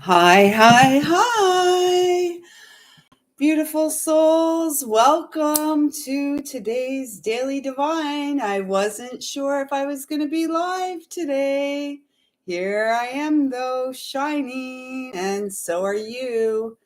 Hi, hi, hi, beautiful souls. Welcome to today's Daily Divine. I wasn't sure if I was going to be live today. Here I am, though, shining, and so are you.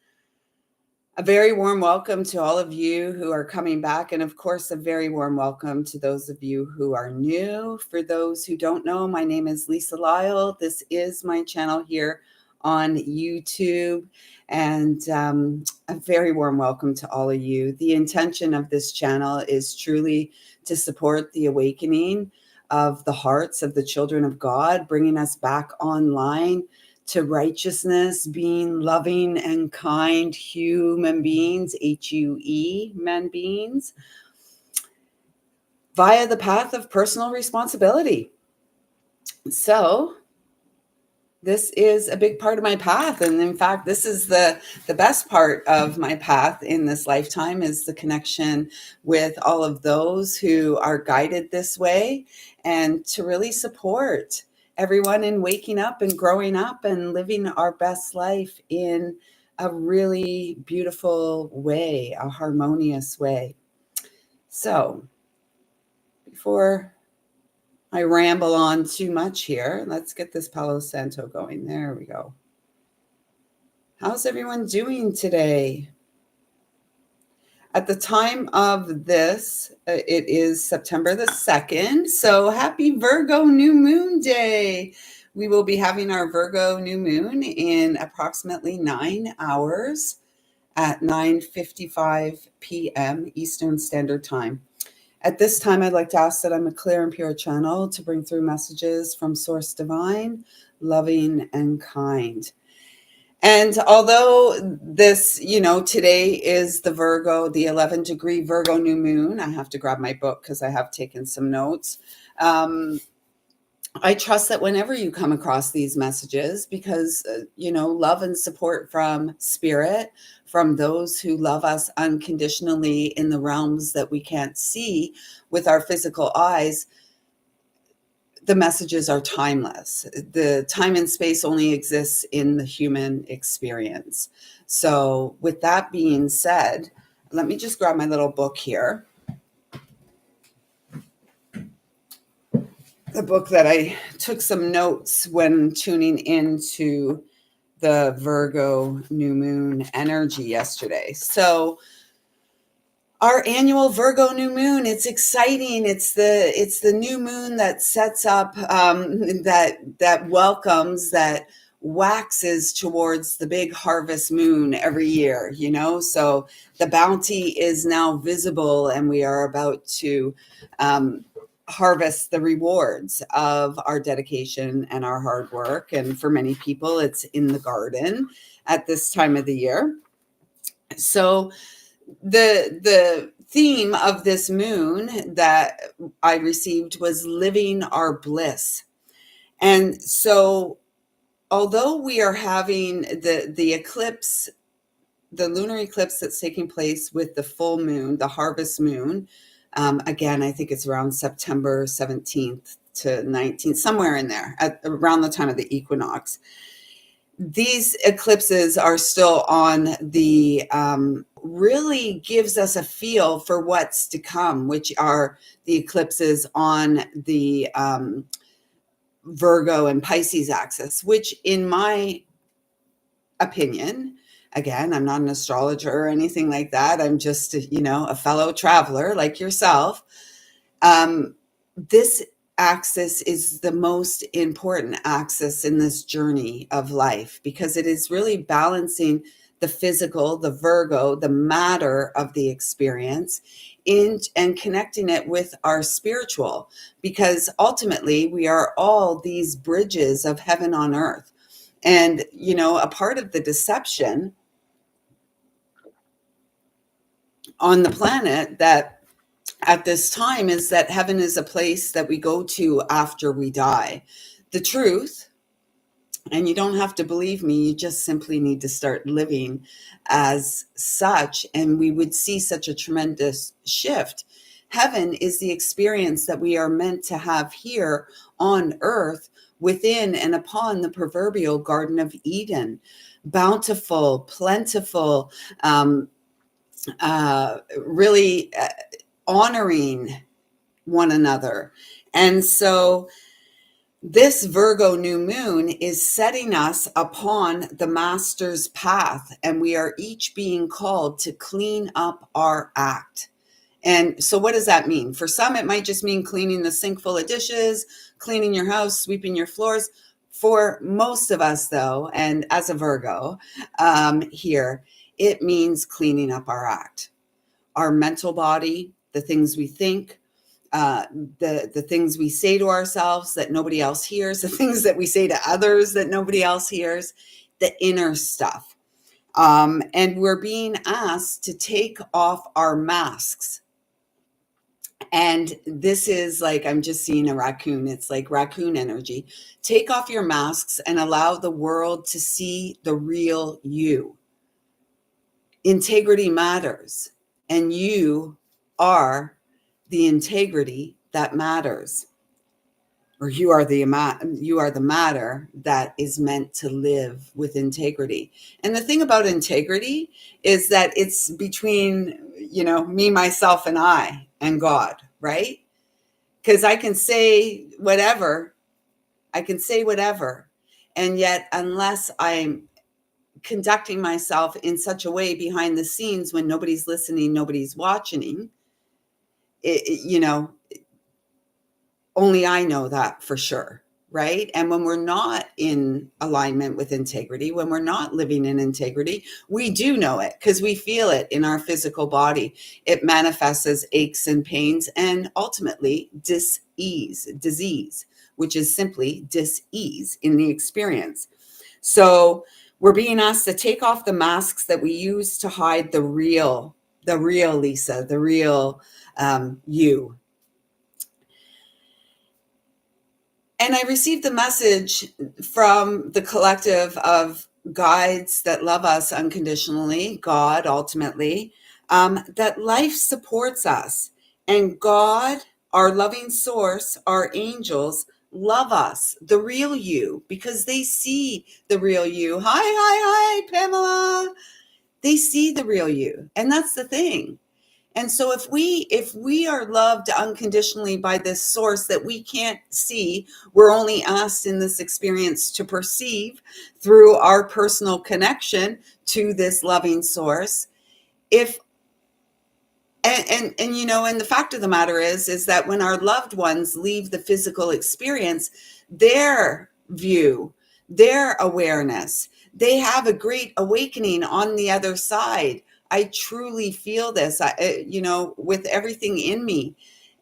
A very warm welcome to all of you who are coming back, and of course, a very warm welcome to those of you who are new. For those who don't know, my name is Lisa Lyle. This is my channel here on YouTube, and a very warm welcome to all of you. The intention of this channel is truly to support the awakening of the hearts of the children of God, bringing us back online to righteousness, being loving and kind human beings, HUE, men beings, via the path of personal responsibility. So this is a big part of my path. And in fact, this is the best part of my path in this lifetime, is the connection with all of those who are guided this way, and to really support everyone in waking up and growing up and living our best life in a really beautiful way, a harmonious way. So before I ramble on too much here, let's get this Palo Santo going. There we go. How's everyone doing today? At the time of this, it is September the 2nd. So happy Virgo New Moon Day. We will be having our Virgo New Moon in approximately 9 hours at 9:55 p.m. Eastern Standard Time. At this time, I'd like to ask that I'm a clear and pure channel to bring through messages from Source Divine, loving and kind. And although this, today is the 11-degree Virgo new moon, I have to grab my book because I have taken some notes. I trust that whenever you come across these messages, because, love and support from spirit, from those who love us unconditionally in the realms that we can't see with our physical eyes, the messages are timeless. The time and space only exists in the human experience. So with that being said, let me just grab my little book here. The book that I took some notes when tuning into the Virgo new moon energy yesterday. So our annual Virgo new moon, it's exciting. It's the new moon that sets up, that welcomes, that waxes towards the big harvest moon every year, so the bounty is now visible, and we are about to harvest the rewards of our dedication and our hard work. And for many people, it's in the garden at this time of the year. So the theme of this moon that I received was living our bliss. And so although we are having the eclipse, the lunar eclipse that's taking place with the full moon, the harvest moon, again, I think it's around September 17th to 19th, somewhere in there, around the time of the equinox. These eclipses are still on the really gives us a feel for what's to come, which are the eclipses on the Virgo and Pisces axis, which in my opinion, again, I'm not an astrologer or anything like that, I'm just a fellow traveler like yourself. This axis is the most important axis in this journey of life, because it is really balancing the physical, the Virgo, the matter of the experience, and connecting it with our spiritual, because ultimately we are all these bridges of heaven on earth. And, a part of the deception on the planet that at this time is that heaven is a place that we go to after we die. The truth, and you don't have to believe me, you just simply need to start living as such, and we would see such a tremendous shift. Heaven is the experience that we are meant to have here on earth, within and upon the proverbial Garden of Eden. Bountiful, plentiful, really honoring one another. And so this Virgo new moon is setting us upon the master's path, and we are each being called to clean up our act. And so what does that mean? For some, it might just mean cleaning the sink full of dishes, cleaning your house, sweeping your floors. For most of us, though, and as a Virgo here, it means cleaning up our act, our mental body, the things we think, the things we say to ourselves that nobody else hears, the things that we say to others that nobody else hears, the inner stuff. And we're being asked to take off our masks. And this is like, I'm just seeing a raccoon. It's like raccoon energy. Take off your masks and allow the world to see the real you. Integrity matters, and you are the integrity that matters. Or you are the matter that is meant to live with integrity. And the thing about integrity is that it's between, me, myself, and I, and God, right? Because I can say whatever, and yet unless I'm conducting myself in such a way behind the scenes, when nobody's listening, nobody's watching, only I know that for sure, right? And when we're not in alignment with integrity, when we're not living in integrity, we do know it because we feel it in our physical body. It manifests as aches and pains, and ultimately disease, which is simply dis-ease in the experience. So we're being asked to take off the masks that we use to hide the real Lisa, the real you. And I received the message from the collective of guides that love us unconditionally, God ultimately, that life supports us. And God, our loving source, our angels, love us, the real you, because they see the real you. Hi, Pamela. They see the real you. And that's the thing. And so if we are loved unconditionally by this source that we can't see, we're only asked in this experience to perceive through our personal connection to this loving source. And the fact of the matter is that when our loved ones leave the physical experience, their view, their awareness, they have a great awakening on the other side. I truly feel this, with everything in me.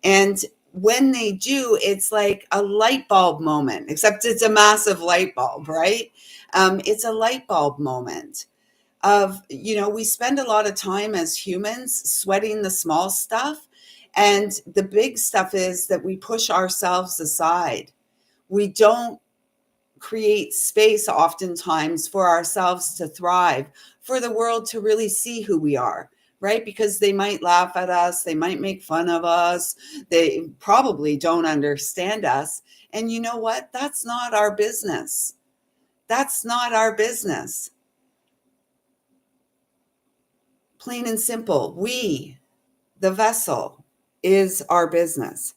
And when they do, it's like a light bulb moment, except it's a massive light bulb, right? It's a light bulb moment of, we spend a lot of time as humans sweating the small stuff. And the big stuff is that we push ourselves aside. We don't create space oftentimes for ourselves to thrive, for the world to really see who we are, right? Because they might laugh at us, they might make fun of us, they probably don't understand us. And you know what? That's not our business. That's not our business. Plain and simple. We, the vessel, is our business.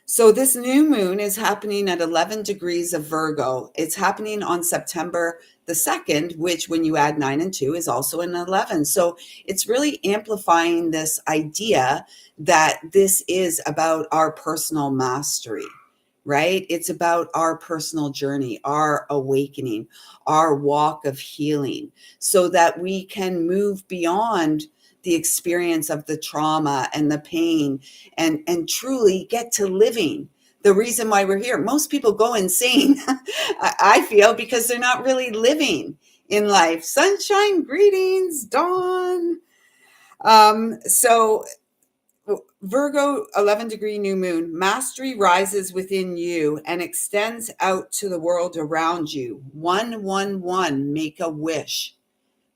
So this new moon is happening at 11 degrees of Virgo. It's happening on September the 2nd, which when you add 9 and 2 is also an 11. So it's really amplifying this idea that this is about our personal mastery, right? It's about our personal journey, our awakening, our walk of healing, so that we can move beyond the experience of the trauma and the pain and truly get to living. The reason why we're here, most people go insane, I feel, because they're not really living in life. Sunshine, greetings, Dawn. So Virgo 11 degree new moon, mastery rises within you and extends out to the world around you. 111, make a wish.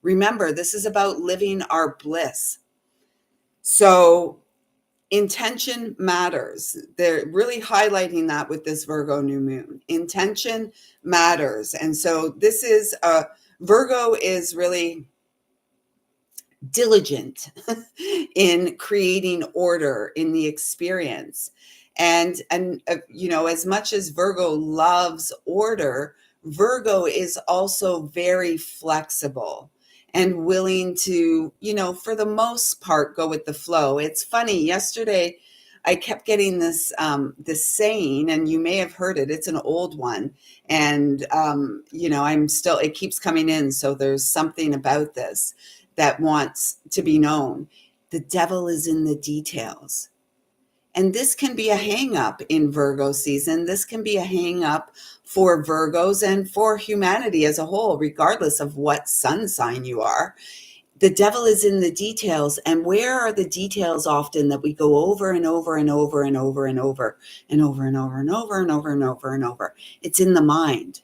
Remember, this is about living our bliss. So intention matters. They're really highlighting that with this Virgo new moon. Intention matters. And so this is Virgo is really diligent in creating order in the experience. And as much as Virgo loves order, Virgo is also very flexible and willing to, for the most part, go with the flow. It's funny, yesterday I kept getting this saying, and you may have heard it. It's an old one, and it keeps coming in. So there's something about this that wants to be known. The devil is in the details. And this can be a hang up in Virgo season. This can be a hang up for Virgos and for humanity as a whole, regardless of what sun sign you are. The devil is in the details. And where are the details often that we go over and over and over and over and over and over and over and over and over and over and over? It's in the mind,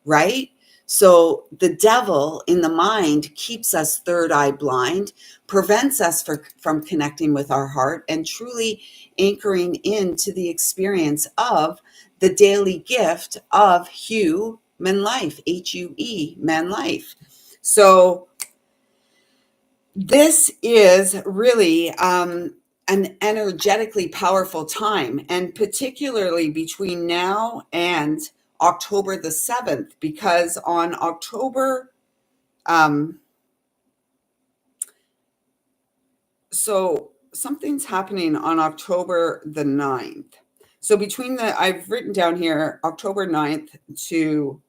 right? So the devil in the mind keeps us third eye blind, prevents us from connecting with our heart and truly anchoring into the experience of the daily gift of human life, H-U-E, man life. So this is really an energetically powerful time, and particularly between now and October the 7th, because on October, so something's happening on October the 9th. So I've written down here October 9th to,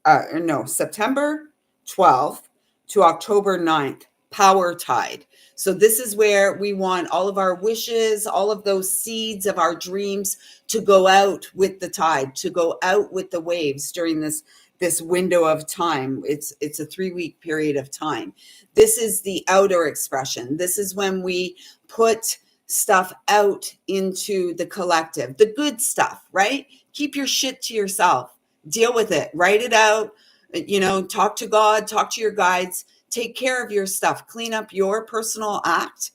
September 12th to October 9th, power tide. So this is where we want all of our wishes, all of those seeds of our dreams to go out with the tide, to go out with the waves during this window of time. It's a 3-week period of time. This is the outer expression. This is when we put stuff out into the collective, the good stuff, right? Keep your shit to yourself. Deal with it. Write it out. Talk to God, talk to your guides, take care of your stuff, clean up your personal act.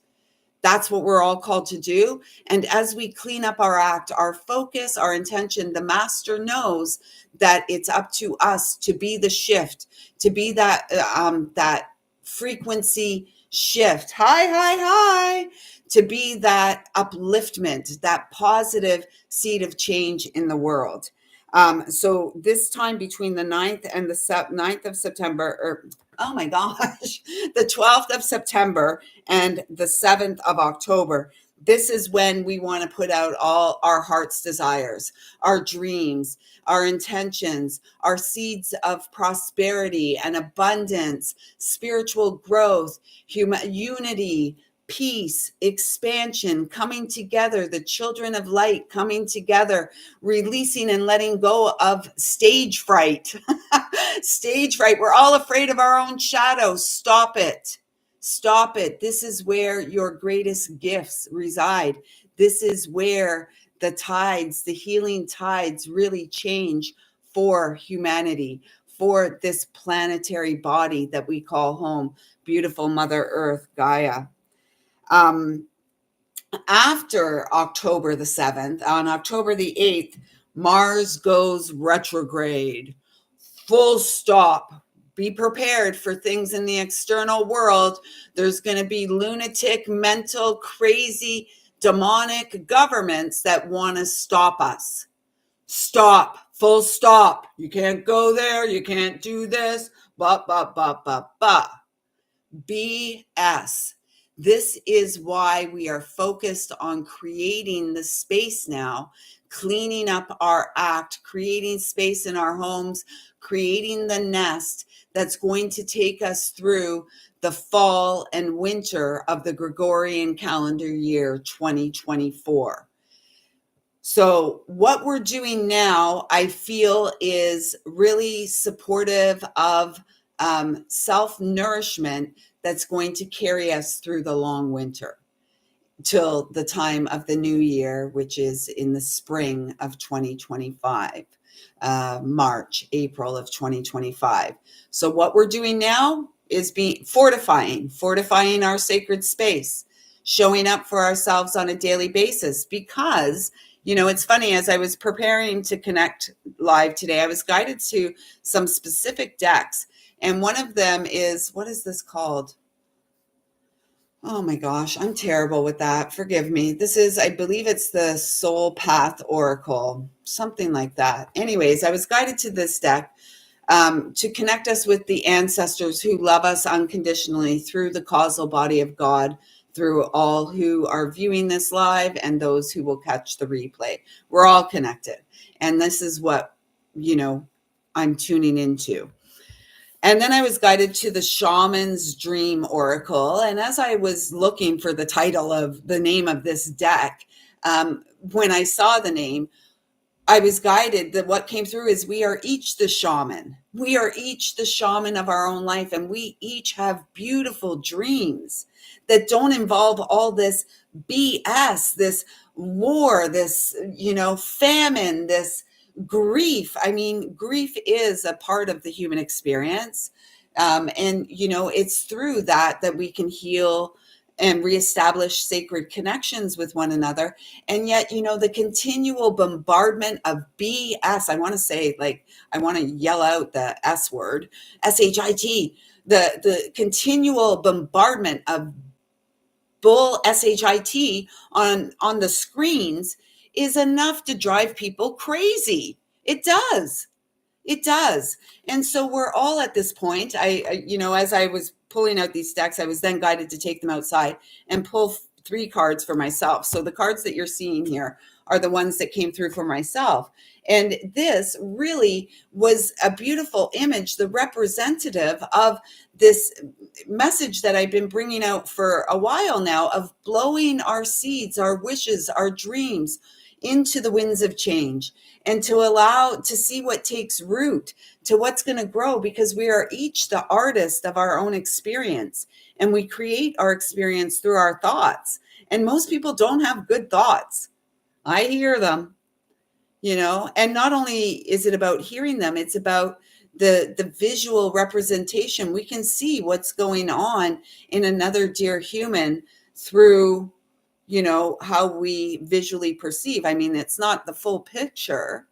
That's what we're all called to do. And as we clean up our act, our focus, our intention, the master knows that it's up to us to be the shift, to be that frequency shift, high, to be that upliftment, that positive seed of change in the world. So this time between the 9th and the 9th of September, oh my gosh, the 12th of September and the 7th of October, this is when we want to put out all our heart's desires, our dreams, our intentions, our seeds of prosperity and abundance, spiritual growth, unity, peace, expansion, coming together, the children of light coming together, releasing and letting go of stage fright. Stage fright. We're all afraid of our own shadow. Stop it. Stop it. This is where your greatest gifts reside. This is where the tides, the healing tides really change for humanity, for this planetary body that we call home, beautiful Mother Earth, Gaia. After October the 7th, on October the 8th, Mars goes retrograde. Full stop. Be prepared for things in the external world. There's going to be lunatic, mental, crazy, demonic governments that want to stop us. Stop. Full stop. You can't go there. You can't do this. BS. This is why we are focused on creating the space now, cleaning up our act, creating space in our homes, creating the nest that's going to take us through the fall and winter of the Gregorian calendar year 2024. So what we're doing now, I feel, is really supportive of self-nourishment that's going to carry us through the long winter till the time of the new year, which is in the spring of 2025, March, April of 2025. So what we're doing now is fortifying our sacred space, showing up for ourselves on a daily basis. Because, it's funny, as I was preparing to connect live today, I was guided to some specific decks. And one of them is, what is this called? Oh my gosh, I'm terrible with that. Forgive me. This is, I believe it's the Soul Path Oracle, something like that. Anyways, I was guided to this deck to connect us with the ancestors who love us unconditionally through the causal body of God, through all who are viewing this live and those who will catch the replay. We're all connected. And this is what, I'm tuning into. And then I was guided to the Shaman's Dream Oracle. And as I was looking for the title of the name of this deck, when I saw the name, I was guided that what came through is we are each the shaman. We are each the shaman of our own life. And we each have beautiful dreams that don't involve all this BS, this war, this, famine, this grief. I mean, grief is a part of the human experience. And, it's through that we can heal and reestablish sacred connections with one another. And yet, the continual bombardment of BS, I want to say, I want to yell out the S word, SHIT, the continual bombardment of bull SHIT on the screens is enough to drive people crazy. It does. It does. And so we're all at this point. As I was pulling out these decks, I was then guided to take them outside and pull 3 cards for myself. So the cards that you're seeing here are the ones that came through for myself. And this really was a beautiful image, the representative of this message that I've been bringing out for a while now of blowing our seeds, our wishes, our dreams into the winds of change, and to allow to see what takes root, to what's going to grow, because we are each the artist of our own experience, and we create our experience through our thoughts. And most people don't have good thoughts. I hear them, and not only is it about hearing them, it's about the visual representation. We can see what's going on in another dear human through how we visually perceive. I mean, it's not the full picture,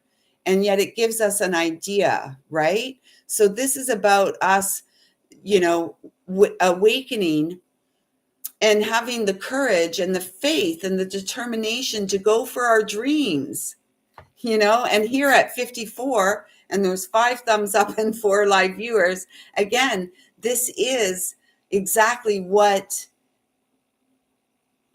and yet it gives us an idea, right? So this is about us, awakening and having the courage and the faith and the determination to go for our dreams, and here at 54, and there's 5 thumbs up and 4 live viewers. Again, this is exactly what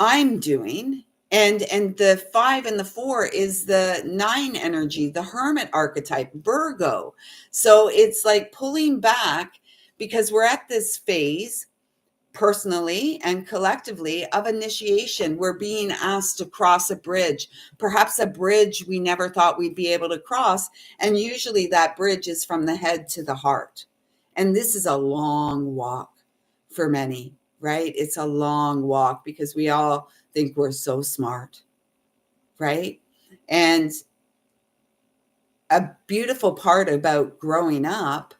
I'm doing. And the 5 and the 4 is the 9 energy, the hermit archetype, Virgo. So it's like pulling back, because we're at this phase personally and collectively of initiation. We're being asked to cross a bridge, perhaps a bridge we never thought we'd be able to cross. And usually that bridge is from the head to the heart. And this is a long walk for many, right? It's a long walk because we all think we're so smart, right? And a beautiful part about growing up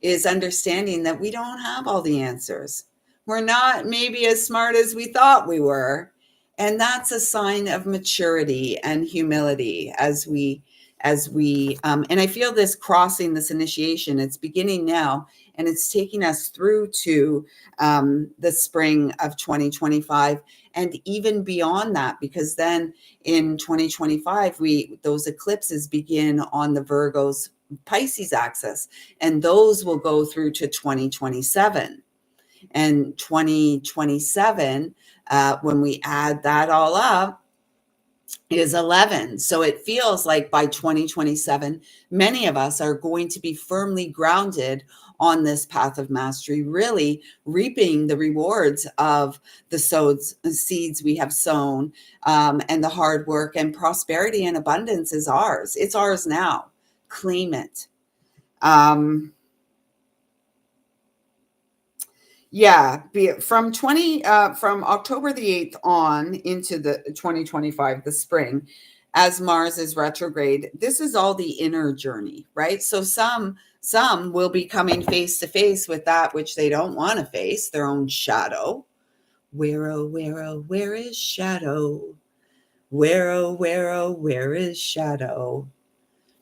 is understanding that we don't have all the answers. We're not maybe as smart as we thought we were. And that's a sign of maturity and humility as we, and I feel this crossing, this initiation, it's beginning now, and it's taking us through to the spring of 2025, and even beyond that, because then in 2025, those eclipses begin on the Virgo's Pisces axis, and those will go through to 2027. And 2027, when we add that all up, is 11. So it feels like by 2027, many of us are going to be firmly grounded on this path of mastery, really reaping the rewards of the seeds we have sown, and the hard work, and prosperity and abundance is ours. It's ours now. Claim it. From October the 8th on into the 2025, the spring, as Mars is retrograde, this is all the inner journey, right? So some will be coming face to face with that which they don't want to face, their own shadow, Where, oh, where, oh, where is shadow? Where, oh, where, oh, where is shadow?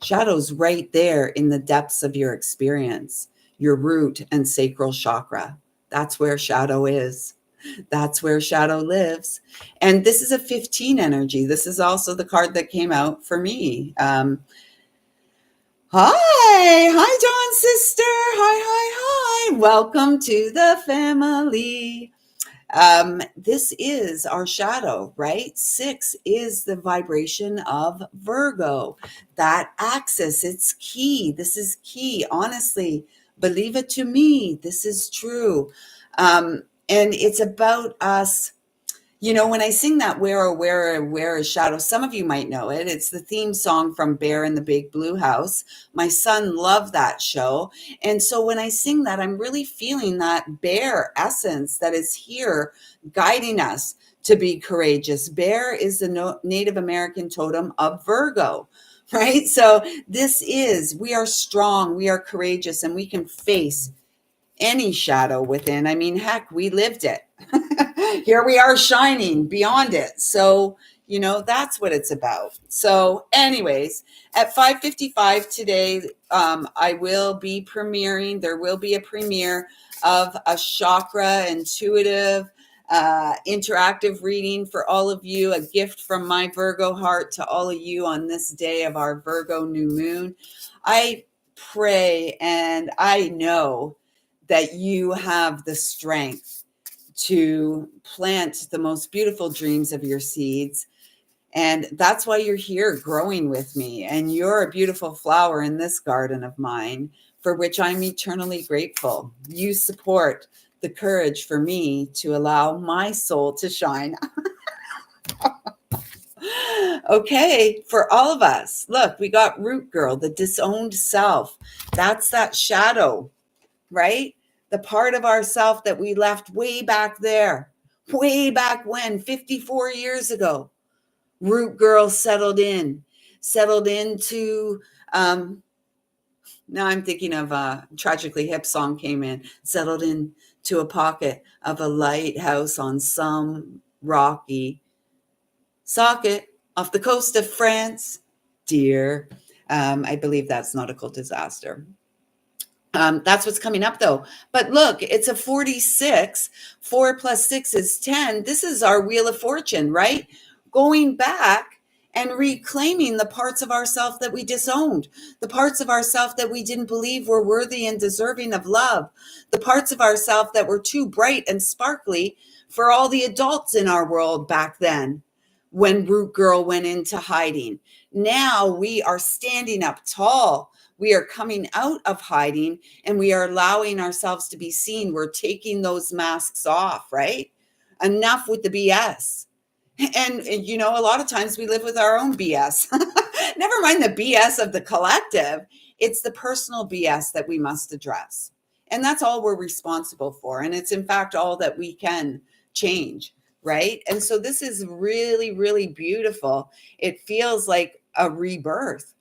Shadow's right there in the depths of your experience, your root and sacral chakra. That's where shadow is. That's where shadow lives. And this is a 15 energy. This is also the card that came out for me. Hi, Dawn sister. Hi. Welcome to the family. This is our shadow, right? 6 is the vibration of Virgo. That axis, it's key. This is key. Honestly, believe it to me. This is true. And it's about us. You know, when I sing that where is shadow, some of you might know it. It's the theme song from Bear in the Big Blue House. My son loved that show. And so when I sing that, I'm really feeling that bear essence that is here guiding us to be courageous. Bear is the Native American totem of Virgo, right? So we are strong, we are courageous, and we can face any shadow within. I mean, heck, we lived it. Here we are shining beyond it. So, that's what it's about. So anyways, at 5:55 today, I will be premiering. There will be a premiere of a chakra intuitive interactive reading for all of you, a gift from my Virgo heart to all of you on this day of our Virgo new moon. I pray and I know that you have the strength to plant the most beautiful dreams of your seeds. And that's why you're here growing with me. And you're a beautiful flower in this garden of mine, for which I'm eternally grateful. You support the courage for me to allow my soul to shine. Okay, for all of us. Look, we got Root Girl, the disowned self. That's that shadow, right? The part of ourself that we left way back there, way back when, 54 years ago. Root Girl settled into, now I'm thinking of a Tragically Hip song came in, settled into a pocket of a lighthouse on some rocky socket off the coast of France, dear. I believe that's nautical disaster. That's what's coming up though. But look, it's a 46. 4 plus 6 is 10. This is our Wheel of Fortune, right? Going back and reclaiming the parts of ourself that we disowned, the parts of ourself that we didn't believe were worthy and deserving of love, the parts of ourself that were too bright and sparkly for all the adults in our world back then when Root Girl went into hiding. Now we are standing up tall. We are coming out of hiding and we are allowing ourselves to be seen. We're taking those masks off, right? Enough with the BS. And a lot of times we live with our own BS. Never mind the BS of the collective. It's the personal BS that we must address. And that's all we're responsible for. And it's in fact all that we can change, right? And so this is really, really beautiful. It feels like a rebirth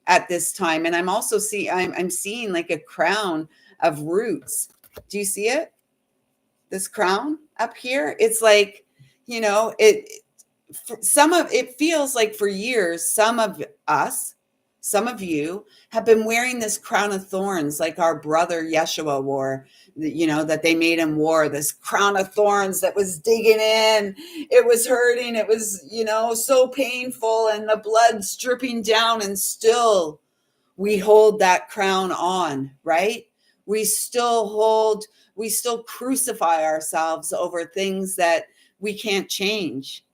at this time. And I'm also I'm seeing like a crown of roots. Do you see it? This crown up here? It's like, it feels like for years, some of you have been wearing this crown of thorns, like our brother Yeshua wore, that they made him wear this crown of thorns that was digging in. It was hurting. It was, so painful, and the blood's dripping down, and still we hold that crown on, right? We still crucify ourselves over things that we can't change.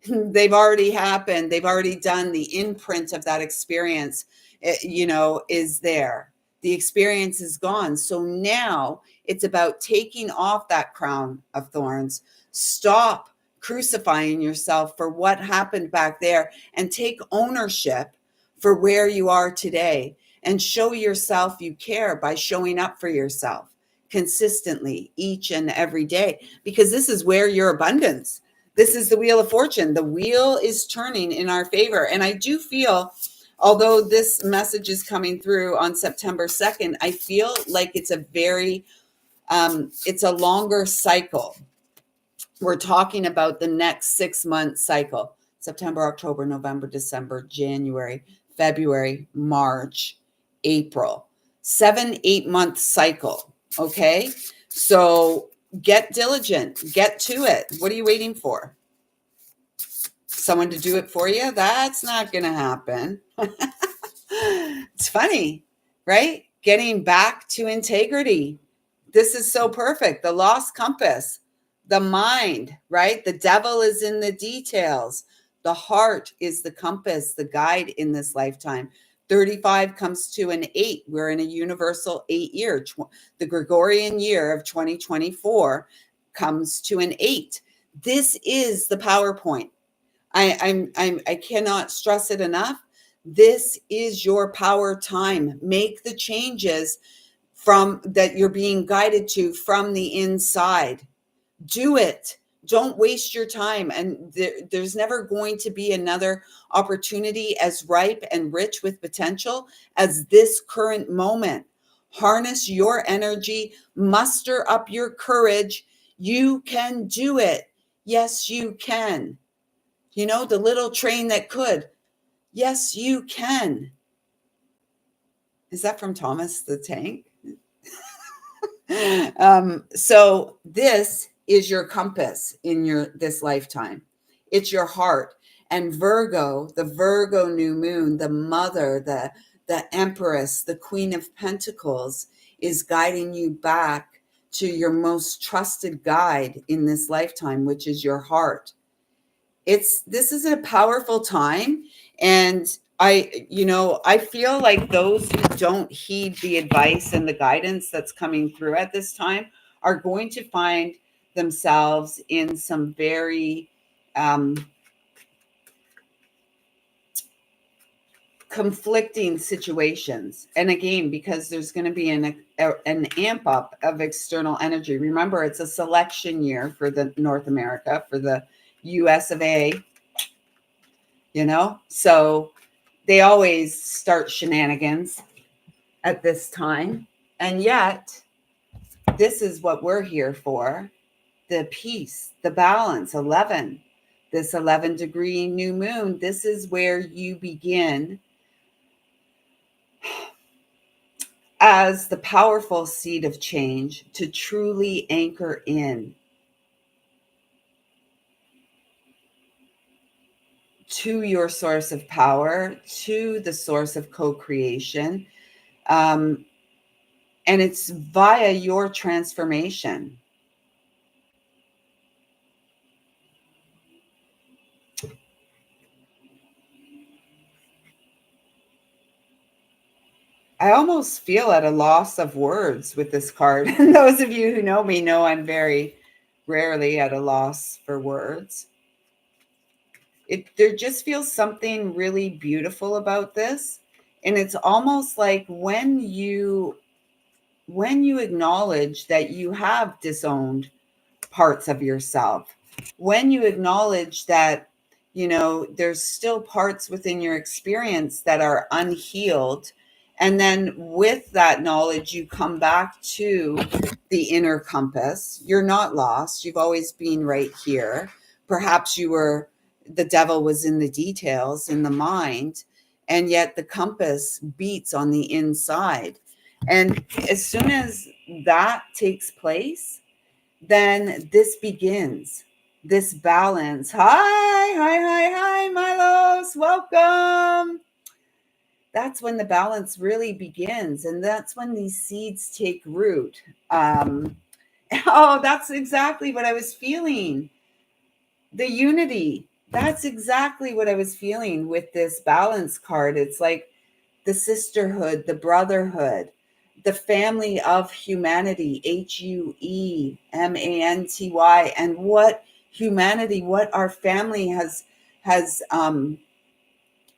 They've already happened. They've already done. The imprint of that experience, is there. The experience is gone. So now it's about taking off that crown of thorns. Stop crucifying yourself for what happened back there and take ownership for where you are today, and show yourself you care by showing up for yourself consistently each and every day, because this is where your abundance. This is the Wheel of Fortune. The wheel is turning in our favor. And I do feel, although this message is coming through on September 2nd, I feel like it's a longer cycle, We're talking about the next 6-month cycle: September, October, November, December, January, February, March, April. 7-8 month cycle. Okay. So get diligent, get to it. What are you waiting for? Someone to do it for you? That's not going to happen. It's funny, right? Getting back to integrity. This is so perfect. The lost compass, the mind, right? The devil is in the details. The heart is the compass, the guide in this lifetime. 35 comes to an 8. We're in a universal 8 year. The Gregorian year of 2024 comes to an 8. This is the PowerPoint. I cannot stress it enough. This is your power time. Make the changes from that you're being guided to from the inside. Do it. Don't waste your time. And there's never going to be another opportunity as ripe and rich with potential as this current moment. Harness your energy, muster up your courage. You can do it. Yes, you can. You know, the little train that could. Yes, you can. Is that from Thomas the Tank? So this is your compass in this lifetime. It's your heart. And Virgo, the Virgo new moon, the mother, the empress, the queen of pentacles, is guiding you back to your most trusted guide in this lifetime, which is your heart. This is a powerful time. And I feel like those who don't heed the advice and the guidance that's coming through at this time are going to find themselves in some very conflicting situations. And again, because there's going to be an amp up of external energy. Remember, it's a selection year for the North America, for the US of A, so they always start shenanigans at this time. And yet, this is what we're here for: the peace, the balance. 11, this 11-degree new moon, this is where you begin as the powerful seed of change to truly anchor in to your source of power, to the source of co-creation. And it's via your transformation. I almost feel at a loss of words with this card. And those of you who know me know I'm very rarely at a loss for words. There just feels something really beautiful about this. And it's almost like when you acknowledge that you have disowned parts of yourself, when you acknowledge that, there's still parts within your experience that are unhealed. And then with that knowledge, you come back to the inner compass. You're not lost. You've always been right here. Perhaps the devil was in the details, in the mind, and yet the compass beats on the inside. And as soon as that takes place, then this begins, this balance. Hi, Milos, welcome. That's when the balance really begins. And that's when these seeds take root. That's exactly what I was feeling. The unity. That's exactly what I was feeling with this balance card. It's like the sisterhood, the brotherhood, the family of humanity, HUEMANTY, and what humanity, what our family has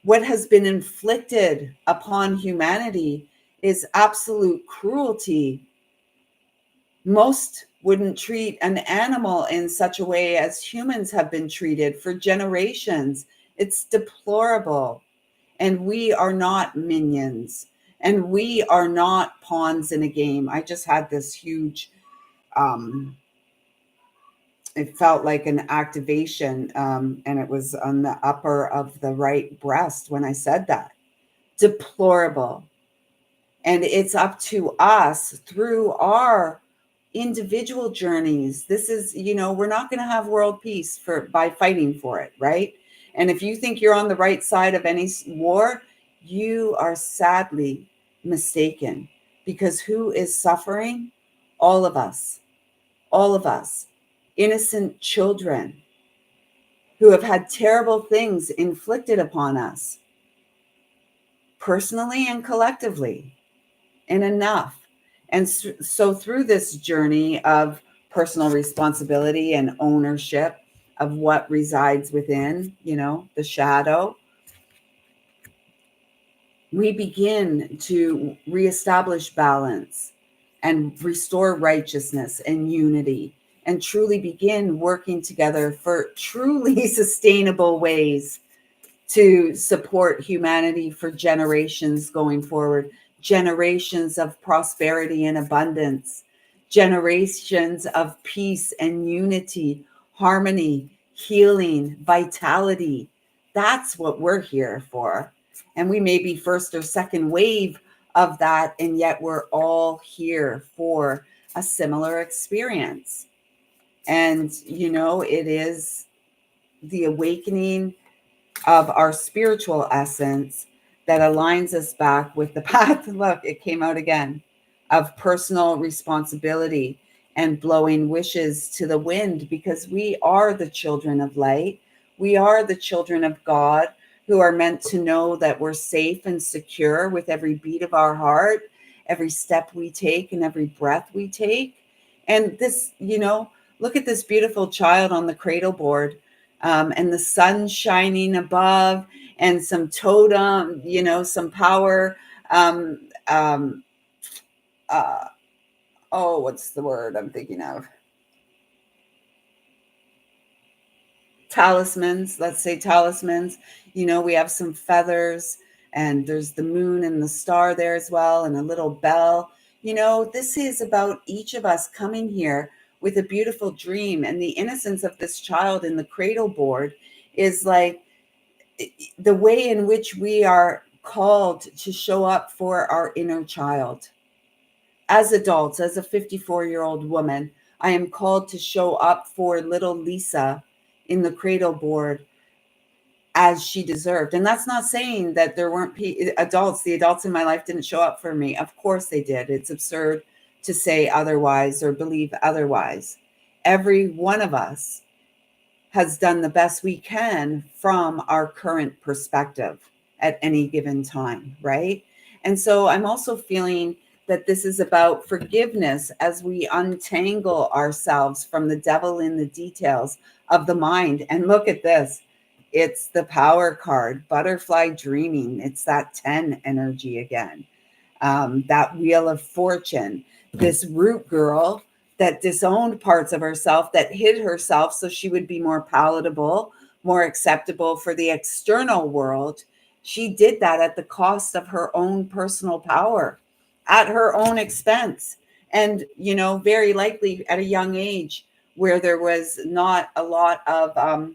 what has been inflicted upon humanity is absolute cruelty. Most wouldn't treat an animal in such a way as humans have been treated for generations. It's deplorable. And we are not minions. And we are not pawns in a game. I just had this huge it felt like an activation, and it was on the upper of the right breast when I said that. Deplorable. And it's up to us through our individual journeys. This is, we're not going to have world peace by fighting for it, right? And if you think you're on the right side of any war, you are sadly mistaken, because who is suffering? All of us. All of us. Innocent children who have had terrible things inflicted upon us, personally and collectively, and enough. And so through this journey of personal responsibility and ownership of what resides within, the shadow, we begin to reestablish balance and restore righteousness and unity, and truly begin working together for truly sustainable ways to support humanity for generations going forward, generations of prosperity and abundance, generations of peace and unity, harmony, healing, vitality. That's what we're here for. And we may be first or second wave of that, and yet we're all here for a similar experience. And, it is the awakening of our spiritual essence that aligns us back with the path. Look, it came out again, of personal responsibility and blowing wishes to the wind, because we are the children of light. We are the children of God, who are meant to know that we're safe and secure with every beat of our heart, every step we take, and every breath we take. And this, look at this beautiful child on the cradle board, and the sun shining above, and some totem, some power. What's the word I'm thinking of? Talismans, let's say talismans. We have some feathers, and there's the moon and the star there as well, and a little bell. This is about each of us coming here with a beautiful dream. And the innocence of this child in the cradle board is like the way in which we are called to show up for our inner child. As adults, as a 54-year-old woman, I am called to show up for little Lisa in the cradle board as she deserved. And that's not saying that there weren't adults. The adults in my life didn't show up for me. Of course they did. It's absurd to say otherwise or believe otherwise. Every one of us has done the best we can from our current perspective at any given time, right? And so I'm also feeling that this is about forgiveness as we untangle ourselves from the devil in the details of the mind. And look at this. It's the power card, butterfly dreaming. It's that 10 energy again. That wheel of fortune, this root girl that disowned parts of herself, that hid herself so she would be more palatable, more acceptable for the external world. She did that at the cost of her own personal power, at her own expense. And, very likely at a young age where there was not a lot of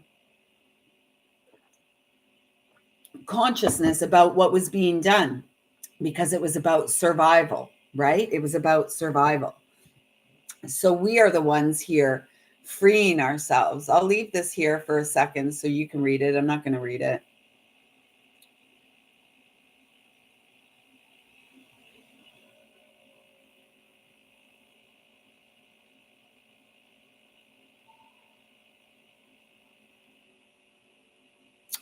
consciousness about what was being done, because it was about survival, right? It was about survival. So we are the ones here freeing ourselves. I'll leave this here for a second so you can read it. I'm not going to read it.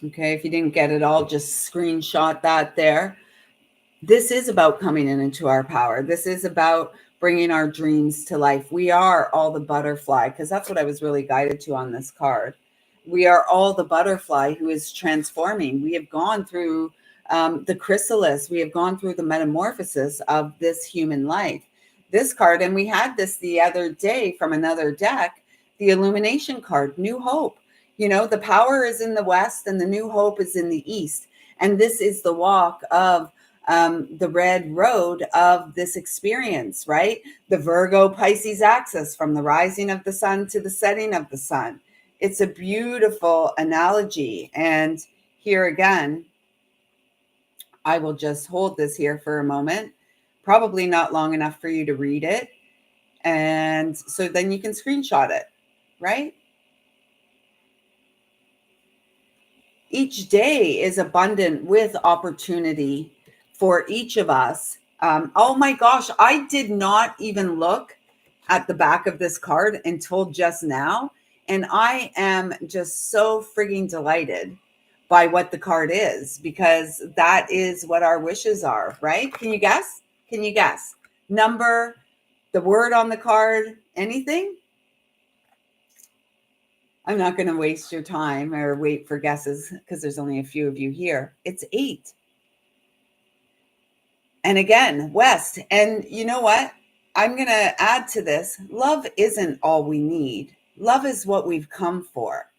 Okay, if you didn't get it all, just screenshot that there. This is about coming into our power. This is about bringing our dreams to life. We are all the butterfly, because that's what I was really guided to on this card. We are all the butterfly who is transforming. We have gone through the chrysalis. We have gone through the metamorphosis of this human life. This card, and we had this the other day from another deck, the illumination card, new hope. The power is in the west and the new hope is in the east. And this is the walk of the red road of this experience, right? The Virgo Pisces axis from the rising of the sun to the setting of the sun. It's a beautiful analogy. And here again, I will just hold this here for a moment, probably not long enough for you to read it. And so then you can screenshot it, right? Each day is abundant with opportunity for each of us. Oh my gosh, I did not even look at the back of this card until just now. And I am just so frigging delighted by what the card is, because that is what our wishes are, right? Can you guess? Can you guess? Number, the word on the card, anything? I'm not going to waste your time or wait for guesses because there's only a few of you here. It's 8. And again, West. And you know what? I'm going to add to this. Love isn't all we need. Love is what we've come for.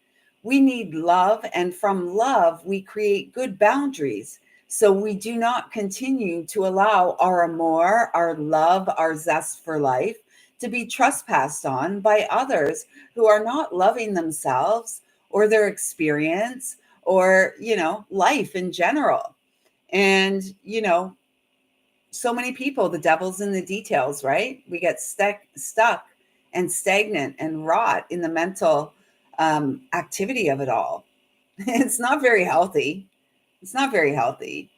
We need love. And from love, we create good boundaries. So we do not continue to allow our amour, our love, our zest for life to be trespassed on by others who are not loving themselves or their experience or, life in general. And, so many people, the devil's in the details, right? We get stuck and stagnant and rot in the mental activity of it all. It's not very healthy. It's not very healthy.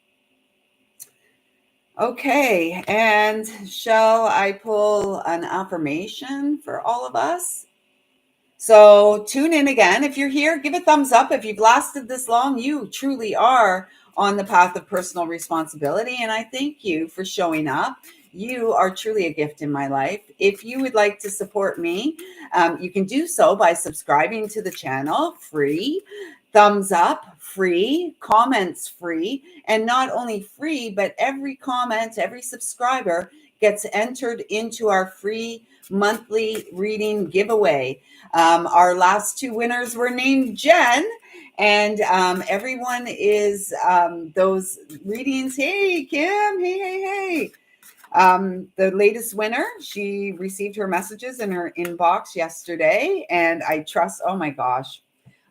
Okay, and shall I pull an affirmation for all of us? So tune in again. If you're here, give a thumbs up. If you've lasted this long, you truly are on the path of personal responsibility. And I thank you for showing up. You are truly a gift in my life. If you would like to support me, you can do so by subscribing to the channel, free. Thumbs up, free. Comments, free. And not only free, but every comment, every subscriber gets entered into our free monthly reading giveaway. Our last 2 winners were named Jen, and everyone is those readings. Hey, Kim. Hey. The latest winner, she received her messages in her inbox yesterday, and I trust, oh my gosh,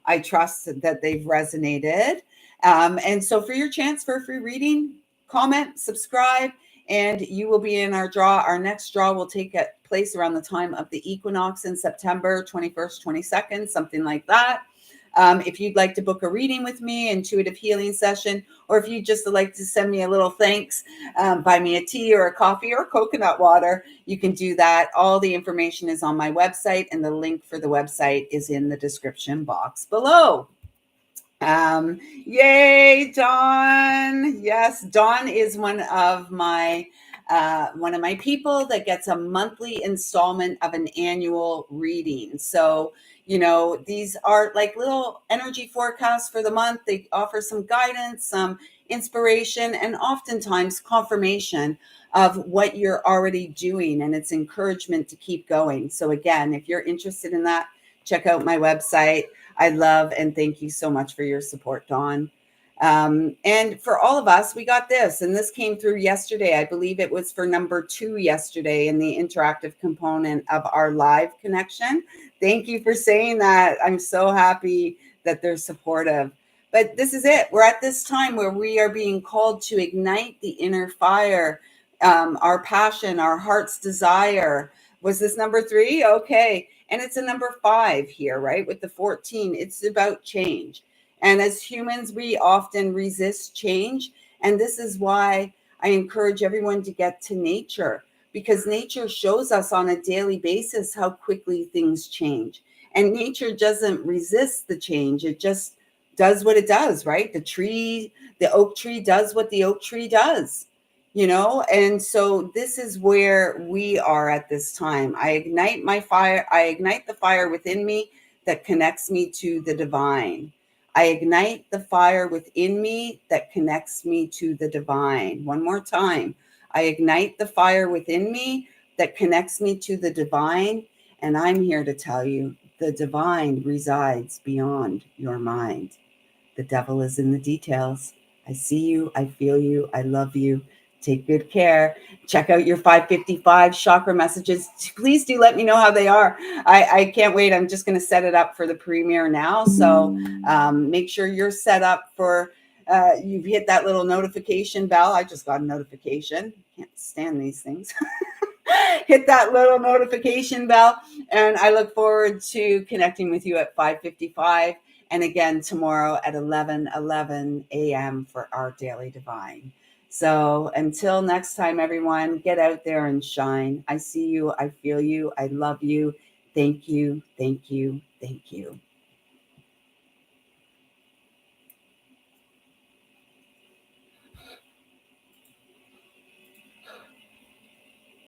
I trust that they've resonated. And so for your chance for a free reading, comment, subscribe, and you will be in our draw. Our next draw will take place around the time of the equinox in September 21st, 22nd, something like that. If you'd like to book a reading with me, intuitive healing session, or if you just like to send me a little thanks, buy me a tea or a coffee or coconut water, you can do that. All the information is on my website, and the link for the website is in the description box below. Yay, Dawn. Yes, Dawn is one of my people that gets a monthly installment of an annual reading. So, these are like little energy forecasts for the month. They offer some guidance, some inspiration, and oftentimes confirmation of what you're already doing. And it's encouragement to keep going. So again, if you're interested in that, check out my website. I love and thank you so much for your support, Dawn. And for all of us, we got this, and this came through yesterday. I believe it was for number 2 yesterday in the interactive component of our live connection. Thank you for saying that. I'm so happy that they're supportive. But this is it. We're at this time where we are being called to ignite the inner fire, our passion, our heart's desire. Was this number 3? Okay. And it's a number 5 here, right? With the 14, it's about change. And as humans, we often resist change. And this is why I encourage everyone to get to nature, because nature shows us on a daily basis how quickly things change. And nature doesn't resist the change. It just does what it does, right? The oak tree does what the oak tree does. And so this is where we are at this time. I ignite my fire. I ignite the fire within me that connects me to the divine. I ignite the fire within me that connects me to the divine. One more time. I ignite the fire within me that connects me to the divine. And I'm here to tell you, the divine resides beyond your mind. The devil is in the details. I see you. I feel you. I love you. Take good care. Check out your 555 chakra messages. Please do let me know how they are. I can't wait. I'm just going to set it up for the premiere now. So make sure you're set up for, you've hit that little notification bell. I just got a notification. Can't stand these things. Hit that little notification bell. And I look forward to connecting with you at 5:55 and again tomorrow at 11:11 a.m. for our Daily Divine. So until next time, everyone, get out there and shine. I see you. I feel you. I love you. Thank you. Thank you. Thank you.